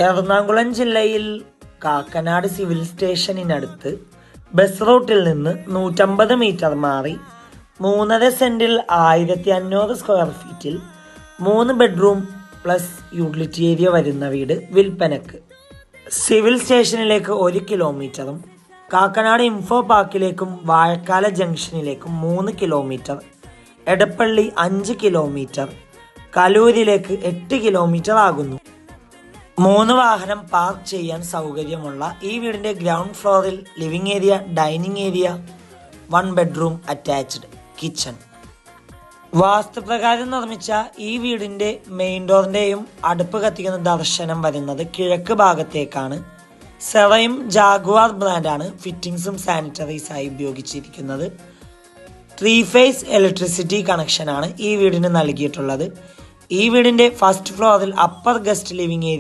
എറണാകുളം ജില്ലയിൽ Kakkanad civil സ്റ്റേഷനിനടുത്ത് bus റൂട്ടിൽ നിന്ന് 150 മീറ്റർ മാറി 3.5 സെന്റിൽ 1500 സ്ക്വയർ ഫീറ്റിൽ 3 ബെഡ്റൂം പ്ലസ് യൂട്ടിലിറ്റി ഏരിയ വരുന്ന വീട് വിൽപ്പനക്ക്. സിവിൽ സ്റ്റേഷനിലേക്ക് 1 കിലോമീറ്ററും കാക്കനാട് ഇൻഫോ പാർക്കിലേക്കും വാഴക്കാല ജംഗ്ഷനിലേക്കും 3 കിലോമീറ്റർ, എടപ്പള്ളി 5 കിലോമീറ്റർ, കലൂരിലേക്ക് 8 കിലോമീറ്റർ ആകുന്നു. 3 വാഹനം പാർക്ക് ചെയ്യാൻ സൗകര്യമുള്ള ഈ വീടിന്റെ ഗ്രൗണ്ട് ഫ്ലോറിൽ living area, dining area, 1 bedroom attached kitchen. വാസ്തുപ്രകാരം നിർമ്മിച്ച ഈ വീടിന്റെ മെയിൻ ഡോറിന്റെയും അടുപ്പ് കത്തിക്കുന്ന ദർശനം വരുന്നത് കിഴക്ക് ഭാഗത്തേക്കാണ്. സെറയും ജാഗ്വാർ ബ്രാൻഡാണ് ഫിറ്റിംഗ്സും സാനിറ്ററീസായി ഉപയോഗിച്ചിരിക്കുന്നത്. 3 ഫേസ് ഇലക്ട്രിസിറ്റി കണക്ഷനാണ് ഈ വീടിന് നൽകിയിട്ടുള്ളത്. ഈ വീടിന്റെ ഫസ്റ്റ് ഫ്ലോറിൽ അപ്പർ ഗസ്റ്റ് ലിവിംഗ് ഏരിയ